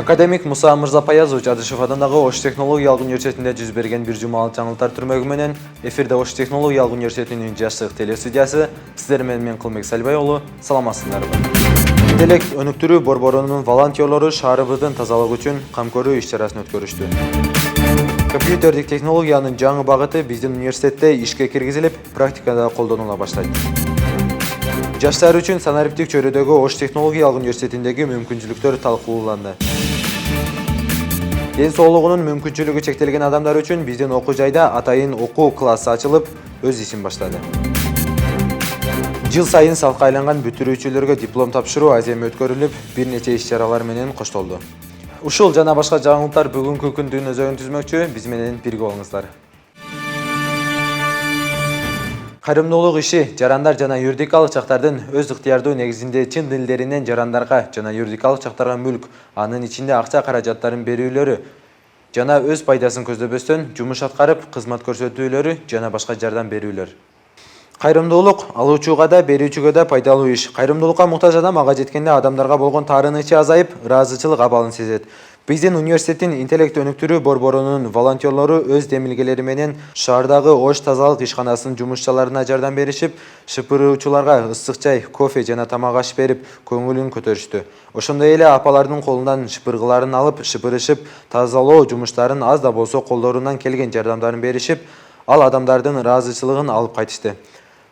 Академик Муса Мырзапаязов Жадышев атындагы Ош технологиялык университетинде жүз берген бир жумалык жаңылыктар түрмөгү менен эфирде Ош технологиялык университетинин жаштык телестудиясы. Сиздер менен мен Кылмек Салбай уулу, саламатсыздарбы. Интеллект өнүктүрүү борборунун волонтерлору шаарыбыздын тазалык үчүн кам көрүү иш-чарасын өткөрүштү. Компьютердик технологиянын жаңы багыты биздин университетте ишке киргизилип, практикада колдонула баштайт. Жаштар үчүн санариптик чөйрөдөгү Ош технологиялык университетиндеги мүмкүнчүлүктөр талкууланды. Ден соолугунун мүмкүнчүлүгү чектелген адамдар үчүн биздин окуу жайда атайын окуу классы ачылып, өз ишин баштады. Жыл сайын салкы айланган бүтүрүүчүлөргө диплом тапшыруу азем өткөрүлүп, бир нече иш-чаралар менен коштолду. Ушул жана башка жаңылыктар бүгүнкү күндүн өзөгүн түзмөкчү, биз менен бирге болуңуздар. Кайрымдуулук иши жарандар жана юридикалык чактардын өз ыктыярдуу негизинде чын дилдеринен жарандарга жана юридикалык чактарга мүлк, анын ичинде акча каражаттарын берүүлөрү жана өз пайдасын көздөбөстөн жумуш аткарып, кызмат көрсөтүүлөрү жана башка жардам берүүлөр. Кайрымдуулук алуучуга да, берүүчүгө да пайдалуу иш. Кайрымдуулукка муктаж адам ага жеткенде адамдарга болгон таарынычы азайып, ыраазычылык абалын сезет. Биздин университеттин интеллект өнүктүрүү борборунун волонтерлору өз демилгелери менен шаардагы Ош тазалык ишканасынын жумушчуларына жардам беришип, шыпыруучуларга ысык чай, кофе жана тамак аш берип, көңүлүн көтөрүштү. Ошондой эле апалардын колунан шыпыргыларын алып, шыпырышып, тазалоо жумуштарын аз да болсо колдорунан келген жардамдарын беришип, ал адамдардын ыраазычылыгын алып кайтышты.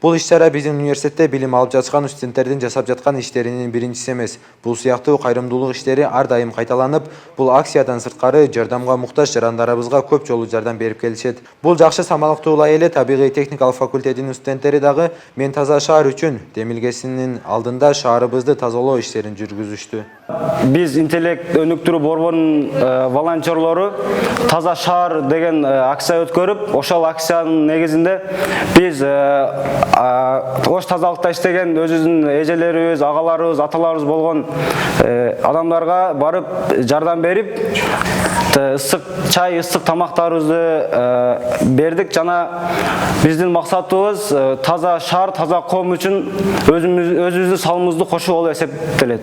Бул иш-чара биздин университетте билим алып жаткан студенттердин жасап жаткан иштеринин биринчиси эмес. Бул сыяктуу кайрымдуулук иштери ар дайым кайталанып, бул акциядан сырткары жардамга муктаж жарандарыбызга көп жолу жардам берип келишет. Бул жакшы самалыктуулай эле табигый техникалык факультетинин студенттери дагы "Мен таза шаар үчүн" демилгесинин алдында шаарыбызды тазалоо иштерин жүргүзүштү. Биз интеллект өнүктүрүү борборунун волонтерлору таза шаар деген акция өткөрүп, ошол акциянын негизинде биз Ош тазалыкта иштеген өзүбүздүн эжелерибиз, агаларыбыз, аталарыбыз болгон адамдарга барып жардам берип, ысык чай, ысык тамактарыбызды бердик жана биздин максатыбыз таза шаар, таза коом үчүн өзүбүздүн салымыбызды кошуу болуп эсептелет.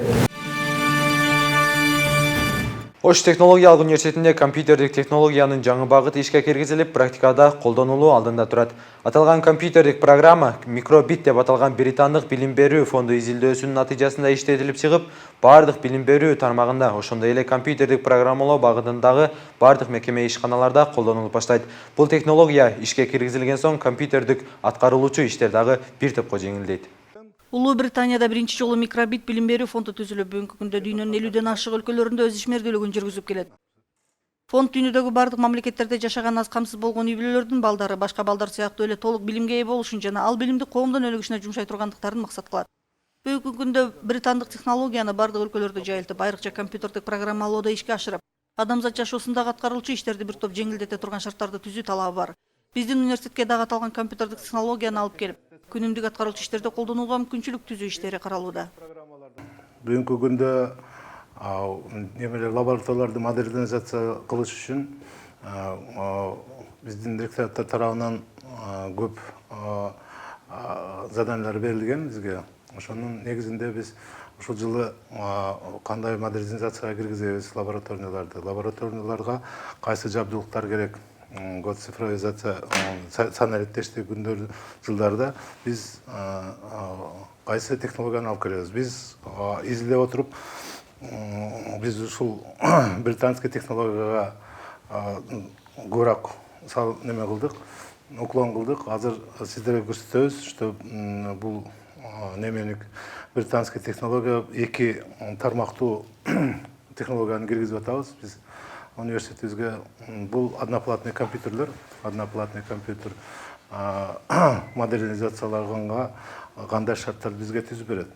Ош технологиялык университетинде компьютердик технологиянын жаңы багыты ишке киргизилип, практикада колдонулуу алдында турат. Аталган компьютердик программа Microbit деп аталган британдык билим берүү фонду изилдөөсүнүн натыйжасында иштетилип чыгып, бардык билим берүү тармагында, ошондой эле компьютердик программалоо багытындагы бардык мекеме ишканаларда колдонулуп баштайт. Бул технология ишке киргизилген соң компьютердик аткарылуучу иштер дагы бир топко жеңилдейт. Улуу Британияда биринчи жолу Microbit билим берүү фонду түзүлүп, бүгүнкү күндө дүйнөнүн 50ден ашык өлкөлөрүндө өз ишмердүүлүгүн жүргүзүп келет. Фонд дүйнөдөгү бардык мамлекеттерде жашаган аз камсыз болгон үй-бүлөлөрдүн балдары башка балдар сыяктуу эле толук билимге ээ болушун жана ал билимди коомдун өнүгүшүнө жумшай тургандыктарын максат кылат. Бүгүнкү күндө британдык технологияны бардык өлкөлөрдө жайылтып, айрыкча компьютердик программалоодо ишке ашырып, адамзат жашоосундагы аткарылчу иштерди бир топ жеңилдете турган шарттарды түзүү талабы бар. Биздин университетке дагы аталган компьютердик технологияны алып келип, күнүмдүк аткаруучу иштерде колдонууга мүмкүнчүлүк түзүү иштери каралууда. Бүгүнкү күндө лабораторияларды модернизация кылыш үчүн биздин ректораттар тарабынан көп заданиялар берилген бизге. Ошонун негизинде биз ушул жылы кандай модернизацияга киргизебиз лабораторияларга кайсы жабдуулуктар керек, цифровизация санариптештик күндөр жылдарда биз кайсы технологияны алып келебиз. Биз изилдеп отуруп, биз ушул британский технологияга көбүрөөк неме кылдык, уклон кылдык. Азыр сиздерге көрсөтөбүз, что бул неменик британский технология эки тармактуу технологияны киргизип атабыз. Биз университетибизге бул одноплатный компьютер модернизацияланганга кандай шарттар бизге түзүп берет.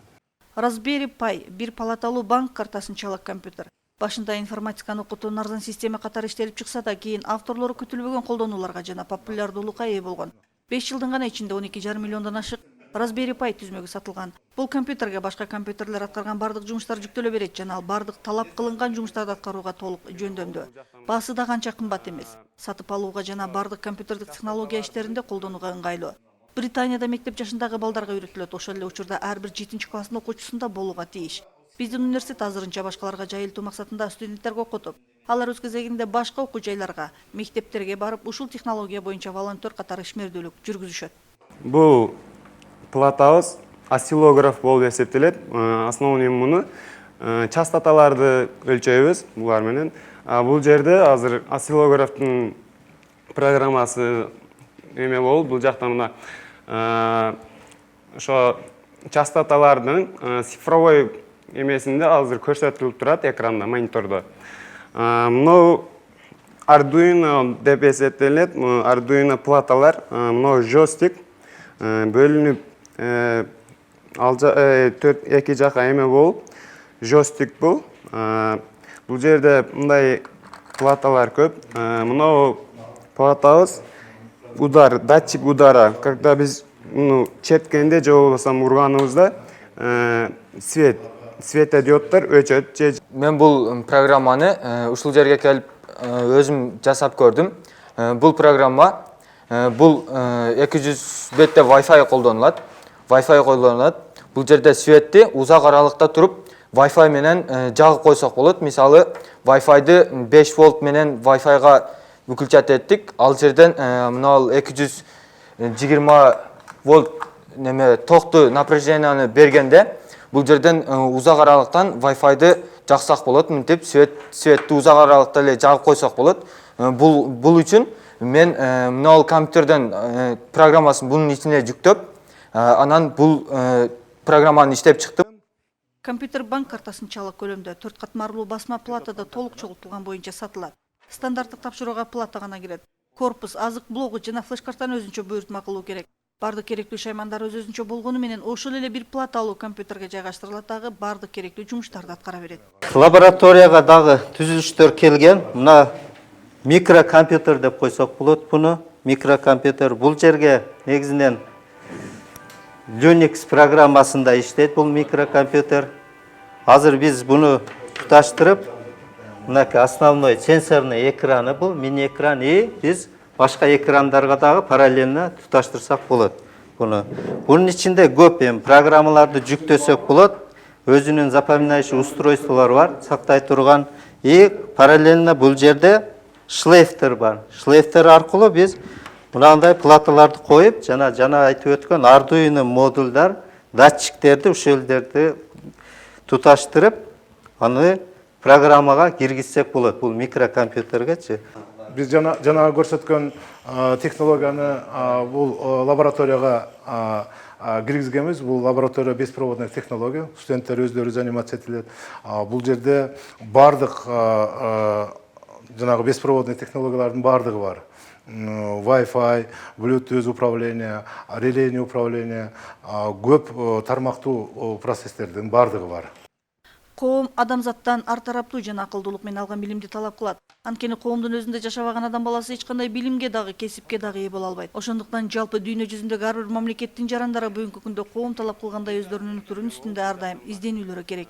Raspberry Pi бир палаталуу банк картасынчалык компьютер. Башында информатиканы окутуунун арзан система катары иштелип чыкса да, кийин авторлору күтүлбөгөн колдонуларга жана популярдуулукка ээ болгон. 5 жылдын гана ичинде 12,5 миллиондон ашык Raspberry Pi түзмөгү сатылган. Бул компьютерге башка компьютерлер аткарган бардык жумуштар жүктөлө берет жана ал бардык талап кылынган жумуштарды аткарууга толук жөндөмдүү. Баасы да канча кымбат эмес. Сатып алууга жана бардык компьютердик технология иштеринде колдонууга ыңгайлуу. Британияда мектеп жашындагы балдарга үйрөтүлөт. Ошол эле учурда ар бир 7-класстын окуучусунда болууга тийиш. Биздин университет азырынча башкаларга жайылтуу максатында студенттерге окутуп, алар өз кезегинде башка окуу жайларга, мектептерге барып ушул технология боюнча волонтер катары ишмердүүлүк жүргүзүшөт. Бұл платабыз осциллограф болып есептелет. Основный муну частоталарды өлчөйбүз булар менен. Бул жерде азыр осциллографтын программасы эме болуп, бул жакта мына ошо частоталардын цифровой эмесинде азыр көрсөтүлүп турат экранда, монитордо. Мына Arduino деп эсептелет. Arduino платалар, мына жостик бөлүнүп эки жака эме болуп, жостик бул. Бул жерде мындай платалар көп. Мына платабыз удар, датчик удара. Когда биз четкенде же болбосо урганыбызда светодиоддор өчөт. Мен бул программаны ушул жерге келип өзүм жасап көрдүм. Бул программа бул 200 бетте Wi-Fi колдонулат. Бул жерде светти узак аралыкта туруп Wi-Fi менен жагып койсок болот. Мисалы Wi-Fi'ды 5 вольт менен Wi-Fi'га бүкүлчат эттик. Ал жерден мына 220 вольт неме токту напряженияны бергенде бул жерден узак аралыктан Wi-Fi'ды жаксак болот. Мынтип светти узак аралыкта эле жагып койсок болот. Бул үчүн мен мына компьютерден программасын бунун ичине жүктөп, анан бул программаны иштеп чыктым. Компьютер банк картасынчалык көлөмдө 4 катмарлуу басма платада толук чогултулган боюнча сатылат. Стандарттык тапшырууга плата гана кирет. Корпус, азык блогу жана флеш картаны өзүнчө буйртма кылуу керек. Бардык керектүү шаймандар өзүнчө болгону менен ошол эле бир плата алуу компьютерге жайгаштырылат, дагы бардык керектүү жумуштарды аткара берет. Лабораторияга дагы түзүлүштөр келген. Мына микрокомпьютер деп койсок болот буну. Микрокомпьютер бул жерге негизинен Linux программасында иштейт бул микрокомпьютер. Азыр биз буну туташтырып, мынакей основной сенсорный экраны бул, мини экран, и биз башка экрандарга дагы параллельно туташтырсак болот буну. Бунун ичинде көп программаларды жүктөсөк болот. Өзүнүн запоминающий устройстволор бар, сактай турган. И параллельно бул жерде шлейфтер бар. Шлейфтер аркылуу биз мынандай платаларды коюп, жана айтып өткөн Arduino модулдар, датчиктерди, ушулдерди туташтырып, аны программага киргизсек болот. Бул микрокомпьютергечи. Биз жана көрсөткөн технологияны бул лабораторияга киргизгенбиз. Бул лаборатория беспроводный технология. Студенттер өздөрү заниматься этилет. Бул жерде бардык жанагы беспроводный технологиялардын бардыгы бар. Wi-Fi, Bluetooth управление, релейный управление, көп тармактуу процесстердин бардыгы бар. Коом адамзаттан ар тараптуу жана акылдуулук менен алган билимди талап кылат. Анткени коомдун өзүндө жашабаган адам баласы эч кандай билимге дагы, кесипке дагы ээ боло албайт. Ошондуктан жалпы дүйнө жүзүндөгү ар бир мамлекеттин жарандары бүгүнкү күндө коом талап кылгандай өздөрүнүн өнүктүрүүнүн үстүндө ар дайым изденүүлөрү керек.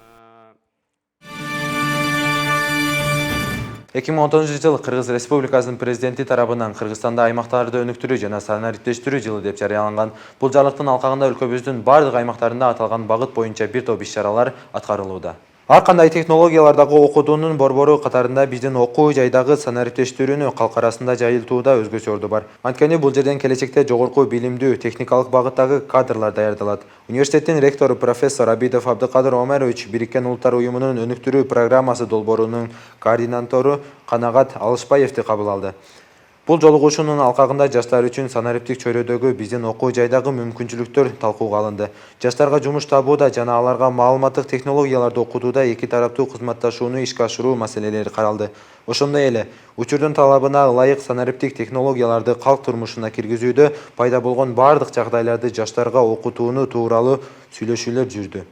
2010 жыл Кыргыз Республикасынын президенти тарабынан Кыргызстанда аймактарды өнүктүрүү жана санариптештирүү жылы деп жарыяланган. Бул жарлыктын алкагында өлкөбүздүн бардык аймактарында аталган багыт боюнча бир топ иш-чаралар аткарылууда. Ар кандай технологиялардагы окутуунун борбору катарында биздин окуу жайдагы санариптештирүүнү калк арасында жайылтууда өзгөчө орду бар. Анткени бул жерден келечекте жогорку билимдүү, техникалык багыттагы кадрлар даярдалат. Университеттин ректору профессор Абидов Абдыкадыр Омерович Бириккен Улуттар уюмунун өнүктүрүү программасы долбоорунун координатору Канагат Алышбаевди кабыл алды. Бул жолугушуунун алкагында жаштар үчүн санариптик чөйрөдөгү биздин окуу жайдагы мүмкүнчүлүктөр талкууга алынды. Жаштарга жумуш табууда жана аларга маалыматтык технологияларды окутууда эки тараптуу кызматташууну ишке ашыруу маселелери каралды. Ошондой эле учурдун талабына ылайык санариптик технологияларды калк турмушуна киргизүүдө пайда болгон бардык жагдайларды жаштарга окутууну тууралуу сүйлөшүүлөр жүрдү.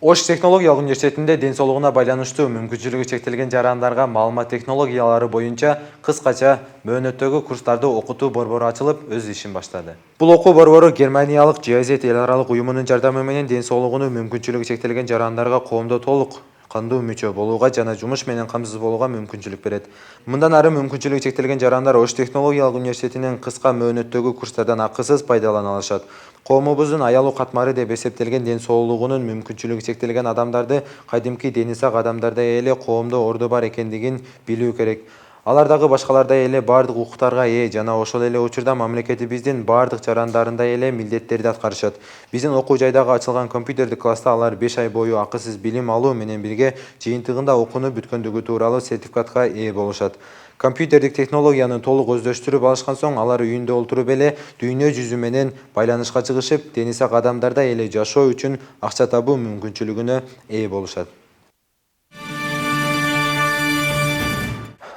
Ош технологиялык университетинде ден соолугуна байланыштуу мүмкүнчүлүгү чектелген жарандарга маалымат технологиялары боюнча кыскача мөөнөттөгү курстарды окутуу борбору ачылып, өз ишин баштады. Бул окуу борбору Германиялык GIZ эл аралык уюмунун жардамы менен ден соолугуну мүмкүнчүлүгү чектелген жарандарга коомдо толук кандуу мүчө болууга жана жумуш менен камсыз болууга мүмкүнчүлүк берет. Мындан ары мүмкүнчүлүгү чектелген жарандар Ош технологиялык университетинин кыска мөөнөттөгү курстардан акысыз пайдалана алышат. Коомубуздун аялуу катмары деп эсептелген ден соолугунун мүмкүнчүлүгү чектелген адамдарды кадимки дени сак адамдардай эле коомдо орду бар экендигин билүү керек. Алар дагы башкалардай эле бардык укуктарга ээ жана ошол эле учурда мамлекетибиздин бардык жарандарындай эле милдеттерди аткарышат. Биздин окуу жайдагы ачылган компьютердик класста алар 5 ай бою акысыз билим алуу менен бирге жыйынтыгында окууну бүткөндүгү тууралуу сертификатка ээ болушат. Компьютердик технологияны толук өздөштүрүп алышкан соң алар үйүндө олтуруп эле дүйнө жүзү менен байланышка чыгышып, дени сак адамдардай эле жашоо үчүн акча табуу мүмкүнчүлүгүнө ээ болушат.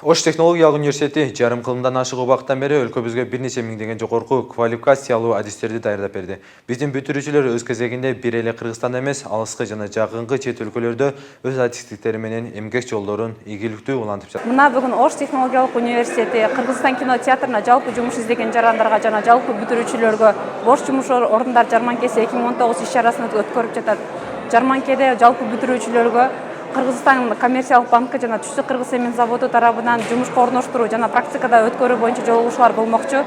Ош технологиялык университети жарым кылымдан ашык убакыттан бери өлкөбүзгө бир нече миңдеген жогорку квалификациялуу адистерди даярдап берди. Биздин бүтүрүүчүлөр өз кезегинде бир эле Кыргызстанда эмес, алыскы жана жакынкы чет өлкөлөрдө өз адистиктери менен эмгек жолдорун ийгиликтүү улантып жатат. Мына бүгүн Ош технологиялык университети Кыргызстан кинотеатрына жалпы жумуш издеген жарандарга жана жалпы бүтүрүүчүлөргө бош жумуш орундар жарманкеси 2019 иш-чарасын өткөрүп жатат. Жарманкеде жалпы бүтүрүүчүлөргө Кыргызстан коммерциялык банкы жана Түштүк Кыргыз цемент заводу тарабынан жумушка орноштуруу жана практикада өткөрүү боюнча жолугушуулар болмокчу.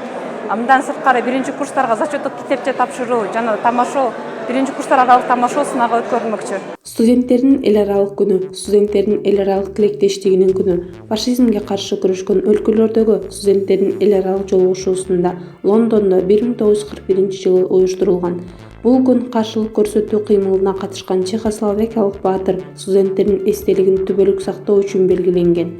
Мындан сырткары биринчи курстарга зачеттик китепче тапшыруу жана тамашоо, биринчи курстар аралык тамашоо сынагы өткөрүлмөкчү. Студенттердин эл аралык күнү, студенттердин эл аралык тилектештигинин күнү, фашизмге каршы күрөшкөн өлкөлөрдөгү студенттердин эл аралык жолугушуусунда Лондондо 1941-жылы уюштурулган. Бул күн каршылык көрсөтүү кыймылына катышкан чехословакиялык баатыр студенттердин эстелигин түбөлүк сактоо үчүн белгиленген.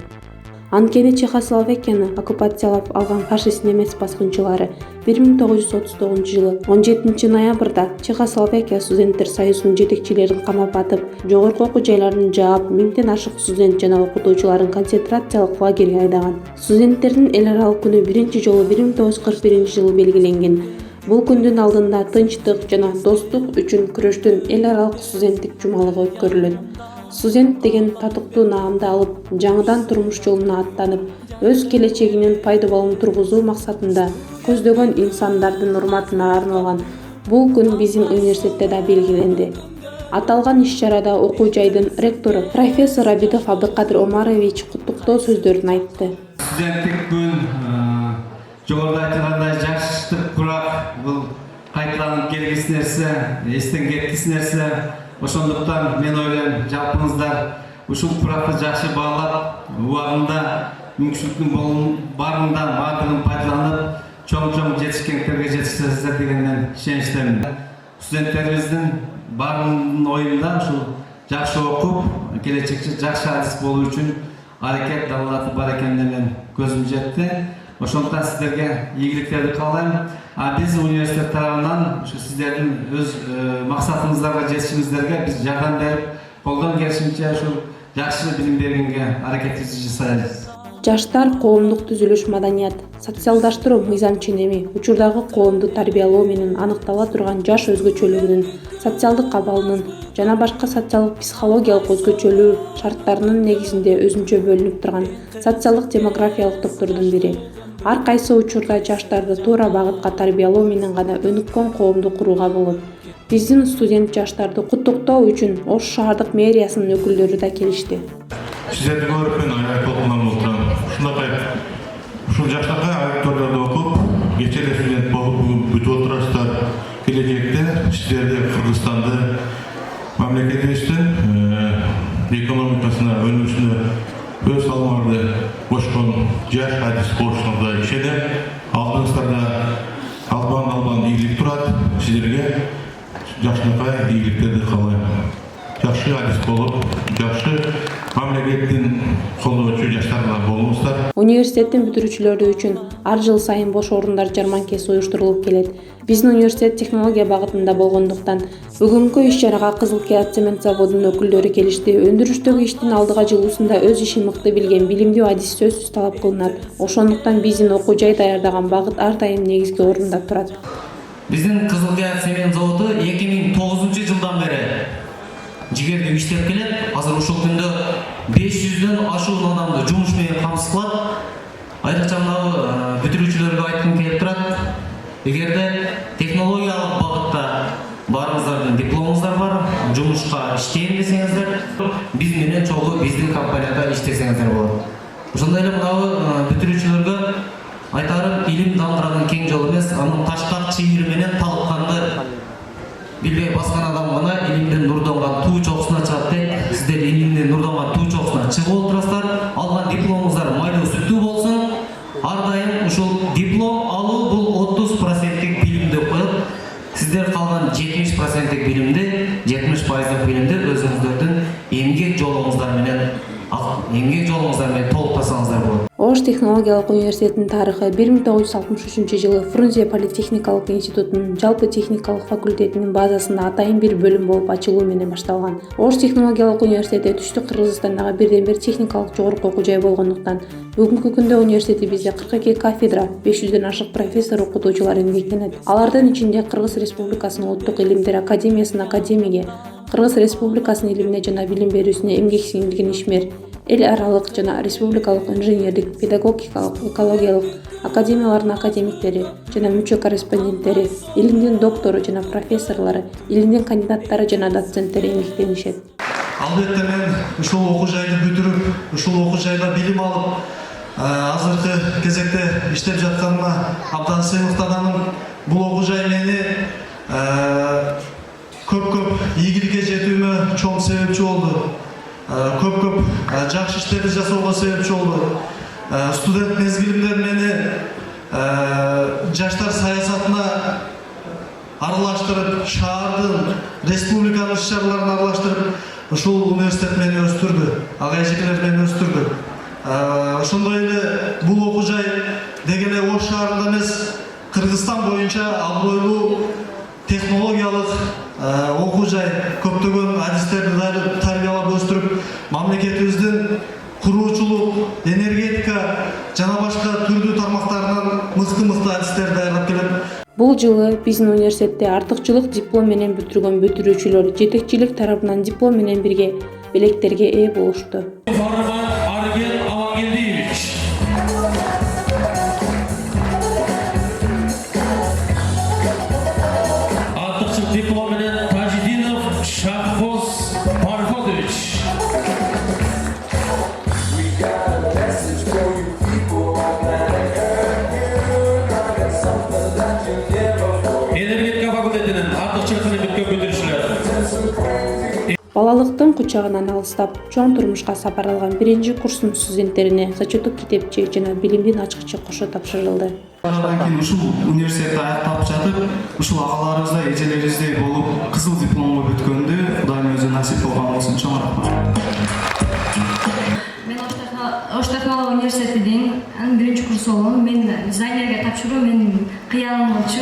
Анткени Чехословакияны оккупациялап алган фашист немец баскынчылары 1939-жылы 17 ноябрда Чехословакия студенттер союзунун жетекчилерин камап атып, жогорку окуу жайларын жаап, 1000ден ашык студент жана окутуучуларын концентрациялык лагерге айдаган. Студенттердин эл аралык күнү биринчи жолу 1941-жылы белгиленген. Бул күндүн алдында тынчтык жана достук үчүн күрөштүн эл аралык студенттик жумалыгы өткөрүлөт. Студент деген татыктуу наамды алып, жаңыдан турмуш жолуна аттанып, өз келечегинин пайдалуулун тургузуу максатында көздөгөн инсандардын урматына арналган бул күн биздин университетте да белгиленди. Аталган иш-чарада окуу жайдын ректору профессор Абидов Абдыкадыр Омарович куттуктоо сөздөрүн айтты. Студенттик күн жогоруда айтылгандай жаштык курак, бул кайталанып келгис нерсе, эстен кеткис нерсе. Ошондуктан мен ойлойм, жалпыңыздар ушул куракты жакшы баалап, убагында мүмкүнчүлүктүн барында бардыгын пайдаланып, чоң жетишкендерге жетишесиздер дегенден ишеничтемин. Студенттерибиздин баарынын оюнда ушул жакшы окуп, келечекте жакшы адис болуу үчүн аракет далалаты бар экенине мен көзүм жетти. Ошондуктан сиздерге ийгиликтерди каалайм. Биз университет тарабынан сиздердин өз максатыңыздарга жетишиңиздерге биз жардам берип, колдон келишинче ушул жакшы билим бергенге аракетибизди жасайбыз. Жаштар коомдук түзүлүш, маданият, социалдаштыруу мыйзам ченеми, учурдагы коомду тарбиялоо менен аныктала турган жаш өзгөчөлүгүнүн, социалдык абалынын жана башка социалдык психологиялык өзгөчөлүү шарттарынын негизинде өзүнчө бөлүнүп турган социалдык демографиялык топтордун бири. Ар кайсы учурда жаштарды туура багытка тарбиялоо менен гана өнүккөн коомду курууга болот. Биздин студент жаштарды куттуктоо үчүн Ош шаардык мэриясынын өкүлдөрү да келишти. Сиздерди көрүп мен аябай толкунам отурам. Ушундай ушул жаштарга аудиторияда окуп, кечээ студент болуп бүтүп отурасыздар. Келечекте сиздерди Кыргызстанды, мамлекетибиздин экономикасына, өнүгүшүнө өз салымыңарды кошкон жаш адис болушуңузга ишенем. Алдыңыздарда албан ийгилик турат. Сиздерге жакшылыкка ийгиликтерди каалайм. Жакшы адис болуп, жакшы мамлекеттин колдоочу жаштарга болуңуздар. Университеттин бүтүрүүчүлөрү үчүн ар жыл сайын бош орундар жарманкеси уюштурулуп келет. Биздин университет технология багытында болгондуктан бүгүнкү иш-чарага Кызыл Кыят цемент заводунун өкүлдөрү келишти. Өндүрүштөгү иштин алдыга жылуусунда өз ишин мыкты билген билимдүү адис сөзсүз талап кылынат. Ошондуктан биздин окуу жай даярдаган багыт ар дайым негизги орунда турат. Биздин Кызыл Кыят цемент заводу 2009-жылдан бери жигердүү иштеп келет. Азыр ушул күндө 500дөн ашуун адамды жумуш менен камсыз кылат. Айрыкча мына бүтүрүүчүлөргө айткым келип турат. Эгерде технологиялык багытта баарыңыздардын дипломуңуздар бар, жумушка иштейин десеңиздер, биз менен чогуу биздин компанияда иштесеңиздер болот. Ошондой эле мынабу бүтүрүүчүлөргө айтарым, илим дандыранын кең жолу эмес, анын таштак чыйыры менен талыкканды билбей баскан адам гана илимден нурдонгон туу чокусуна чыгат дейт. Сиздер илимден нурдонгон туу чокусуна чыгып отурасыздар. Алган дипломуңуздар майлуу сүттүү болсун. Ар дайым ушул диплом алуу бул 30%тик билим деп коет. Сиздер калган 70%тик билимди, 70% билимди өзүңүздөрдүн эмгек жолуңуздар менен толуктасаңыздар болот. Ош технологиялык университетинин тарыхы 1963-жылы Фрунзе политехникалык институтунун жалпы техникалык факультетинин базасында атайын бир бөлүм болуп ачылуу менен башталган. Ош технологиялык университети Түштүк Кыргызстандагы бирден бир техникалык жогорку окуу жай болгондуктан бүгүнкү күндө университетибизде 42 кафедра, 500дөн ашык профессор окутуучулар эмгектенет. Алардын ичинде Кыргыз Республикасынын Улуттук илимдер академиясынын академиги, Кыргыз Республикасынын илимине жана билим берүүсүнө эмгек сиңирген ишмер, эл аралык жана республикалык инженердик, педагогикалык, экологиялык академиялардын академиктери жана мүчө корреспонденттери, илимдин доктору жана профессорлору, илимдин кандидаттары жана доценттери эмгектенишет. Албетте мен ушул окуу жайды бүтүрүп, ушул окуу жайда билим алып, азыркы кезекте иштеп жатканыма абдан сыймыктанамын. Бул окуу жай мени көп ийгиликке жетүүмө чоң себепчи болду. Көп жакшы иштерди жасоого себепчи болду. Студент мезгилимде мени жаштар саясатына аралаштырып, шаардын, республиканын иш-чараларын аралаштырып, ушул университет мени өстүрдү. Ага эжекелер мени өстүрдү. Ошондой эле бул окуу жай деген эле Ош шаарында эмес, Кыргызстан боюнча абройлуу технологиялык окуу жай, көптөгөн адистерди тарбиялап өстүрүп, мамлекетибиздин куруучулук, энергетика жана башка түрдүү тармактарынан мыкты адистерди даярдап келет. Бул жылы биздин университетте артыкчылык диплом менен бүтүргөн бүтүрүүчүлөр жетекчилик тарабынан диплом менен бирге белектерге ээ болушту. Арген Амангелдиевич. Артыкчылык диплом менен Тажидинов Шахбоз Парходович. Энергетика факультетинин артыкчылык менен бүткөн бүтүрүүчүлөр. Балалыктын кучагынан алыстап, чоң турмушка сапар алган 1-курстун студенттерине зачеттик китепче жана билимдин ачкычы кошо тапшырылды. Андан кийин ушул университетти аяктап жатып, ушул агаларыбыздай, эжелерибиздей болуп, кызыл дипломго бүткөндү Кудайдын өзү насип болгон болсун. Чоң рахмат. Мен Ош технология университетинин 1-курсумун. Мен дизайнерге тапшыруу менин кыялым болчу.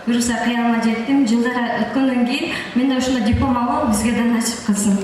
Буюрса кыялыма жеттим. Жылдар өткөндөн кийин мен да ушундай диплом алып, бизге да насип кылсын.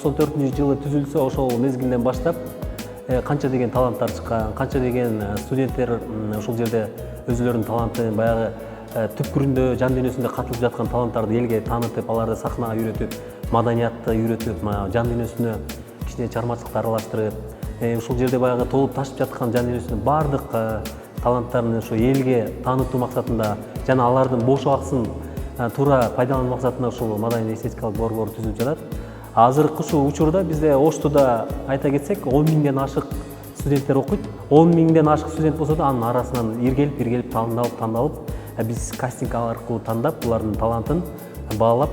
94-жылы түзүлсө, ошол мезгилден баштап канча деген таланттар чыккан, канча деген студенттер ушул жерде өзүлөрүнүн талантын баягы түпкүрүндө, жан дүйнөсүндө катылып жаткан таланттарды элге таанытып, аларды сахнага үйрөтүп, маданиятты үйрөтүп, жан дүйнөсүнө кичине чыгармачылыкты аралаштырып, ушул жерде баягы толуп ташып жаткан жан дүйнөсүнүн баардык таланттарын ошо элге таанытуу максатында жана алардын бош убактысын туура пайдалануу максатында ушул маданий эстетикалык борбор түзүлүп жатат. Азыркы ушул учурда бизде Оштуда айта кетсек 10 миңден ашык студенттер окуйт. 10 миңден ашык студент болсо да анын арасынан иргелип тандалып, биз кастинг аркылуу тандап, булардын талантын баалап,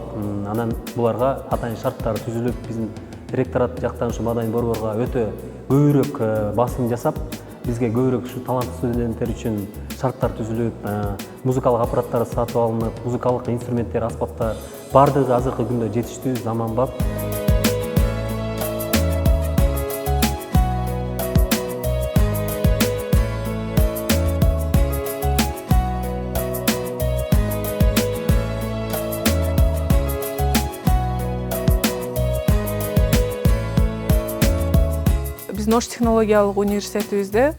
анан буларга атайын шарттар түзүлүп, биздин ректорат жактан ушу маданий борборго өтө көбүрөөк басым жасап, бизге көбүрөөк ушу таланттуу студенттер үчүн шарттар түзүлүп, музыкалык аппараттар сатып алынып, музыкалык инструменттер, аспаптар бардыгы азыркы күндө жетиштүү, заманбап. Биздин Ош технологиялык университетибизде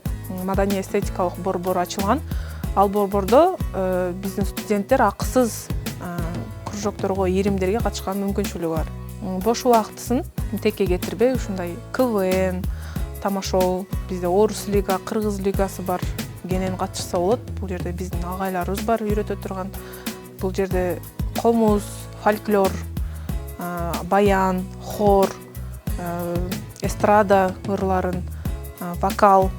маданий эстетикалык борбор ачылган. Ал борбордо биздин студенттер акысыз кружокторго, иримдерге катышкан мүмкүнчүлүгү бар. Бош убактысын текке кетирбей, ушундай КВН, тамашол, бизде Орус лига, Кыргыз лигасы бар, кенен катышса болот. Бул жерде биздин агайларыбыз бар үйрөтө турган. Бул жерде комуз, фольклор, баян, хор, эстрада ырларын, вокал,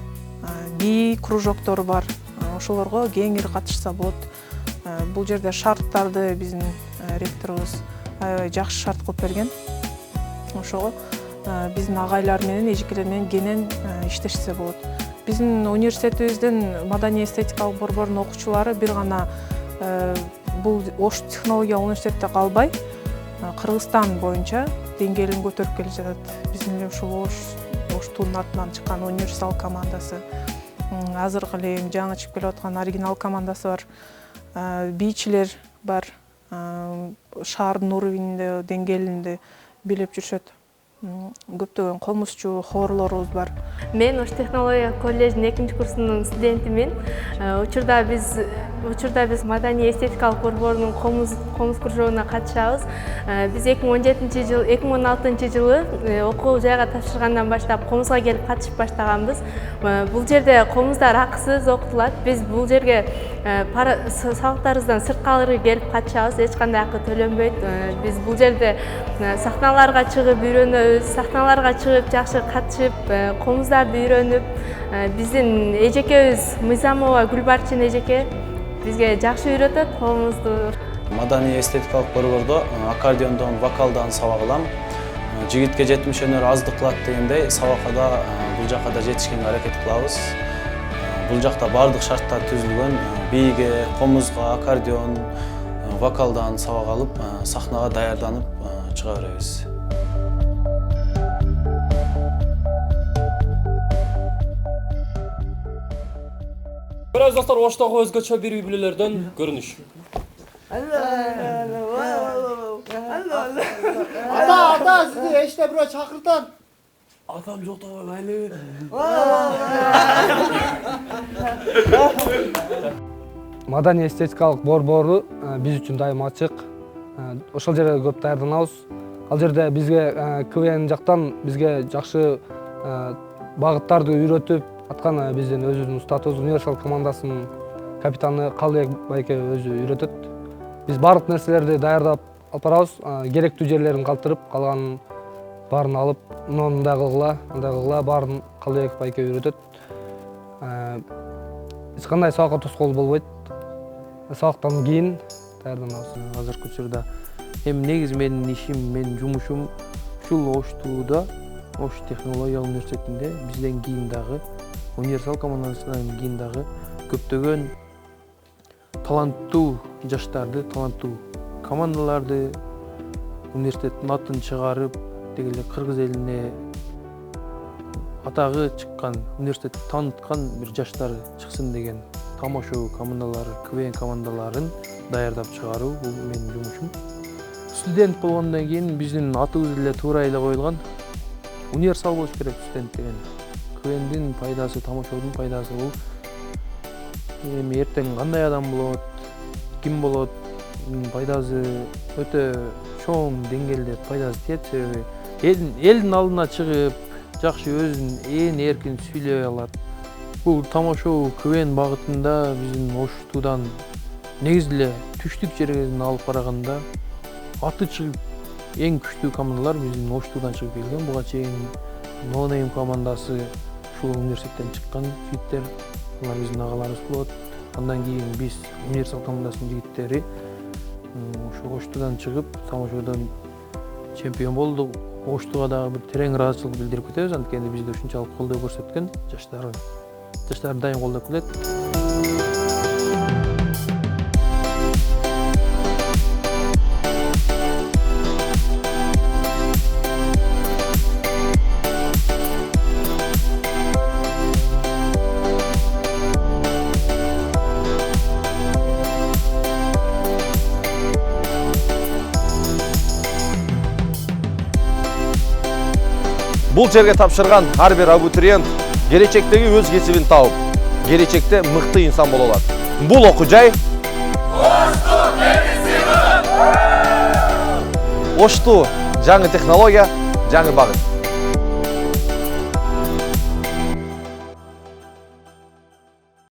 би кружоктору бар. Ошолорго кеңири катышса болот. Бул жерде шарттарды биздин ректорубуз аябай жакшы шарт кылып берген. Ошого биздин агайлар менен, эжекелер менен кенен иштешсе болот. Биздин университетибиздин маданий эстетикалык борборунун окуучулары бир гана бул Ош технологиялык университетте калбай, Кыргызстан боюнча деңгээлин көтөрүп келе жатат. Биздин эле ушул Оштун атынан чыккан универсал командасы, азыркы эле жаңы чыгып келе аткан оригинал командасы бар, бийчилер бар, шаардын уровенинде, деңгээлинде билеп жүрүшөт. Көптөгөн комузчу, хорлорубуз бар. Мен Ош технология колледжинин 2-курсунун студентимин. Учурда биз маданий эстетикалык борборунун комуз кружогуна катышабыз. Биз 2016 жылы окуу жайга тапшыргандан баштап комузга келип катышып баштаганбыз. Бул жерде комуздар акысыз окутулат. Биз бул жерге сабактарыбыздан сырткары келип катышабыз. Эч кандай акы төлөнбөйт. Биз бул жерде сахналарга чыгып үйрөнөбүз, сахналарга чыгып жакшы катышып, комуздарды үйрөнүп, биздин эжекебиз Мыйзамова Гүлбарчын эжеке бизге жакшы үйрөтөт комузду. Маданий эстетикалык борбордо аккордеондон, вокалдан сабак алам. Жигитке жетимиш өнөр аздык кылат дегендей, сабакка да бул жакка да жетишкенге аракет кылабыз. Бул жакта бардык шарттар түзүлгөн. Бийге, комузга, аккордеон, вокалдан сабак алып, сахнага даярданып чыга беребиз. Көрөбүз достор, Оштогу өзгөчө бир үй-бүлөлөрдөн көрүнүш. Ата, сизди эште бирөө чакыртат. Атам жок да майлы. Маданий эстетикалык борбору биз үчүн дайым ачык. Ошол жерге көп даярданабыз. Ал жерде бизге КВН жактан бизге жакшы багыттарды үйрөтүп аткан биздин өзүбүздүн устатыбыз, универсал командасынын капитаны Калыбек байке өзү үйрөтөт. Биз бардык нерселерди даярдап алып барабыз, керектүү жерлерин калтырып, калганын баарын алып, мындай кылгыла, баарын Калыбек байке үйрөтөт. Эч кандай сабакка тоскоол болбойт. Сабактан кийин даярданабыз. Азыркы учурда негизи менин ишим, менин жумушум ушул Оштууда, Ош технология университетинде бизден кийин дагы универсал командасынан кийин дагы көптөгөн таланттуу жаштарды, таланттуу командаларды университеттин атын чыгарып, дегеле кыргыз элине атагы чыккан, университетти тааныткан бир жаштар чыксын деген тамошо командалары, КВН командаларын даярдап чыгаруу бул менин жумушум. студент болгондон кийин биздин атыбыз эле туура эле коюлган. Универсал болуш керек студент деген. КВНдин пайдасы, тамошобудун пайдасы бул эми эртең кандай адам болот, ким болот, пайдасы өтө чоң деңгээлде пайдасы тиет. Себеби элдин алдына чыгып, жакшы өзүн эркин сүйлөй алат. Бул тамошо КВН багытында биздин Оштудан негизи эле түштүк жерге алып караганда аты чыгып эң күчтүү командалар биздин Оштудан чыгып келген. Буга чейин No Name командасы ушул университеттен чыккан жигиттер, булар биздин агаларыбыз болот. Андан кийин биз универсал командасынын жигиттери ушу Оштудан чыгып тамошодон чемпион болдук. Оштуга дагы бир терең ыраазычылык билдирип кетебиз, анткени бизди ушунчалык колдоо көрсөткөн, жаштар дайым колдоп келет. Бұл жерге тапшырған ар бир абитуриент келечектеги өз кесибин тауып, келечекте мыкты инсан боло алат. Бул окуу жай Ошту жаңы технология, жаңы багыт.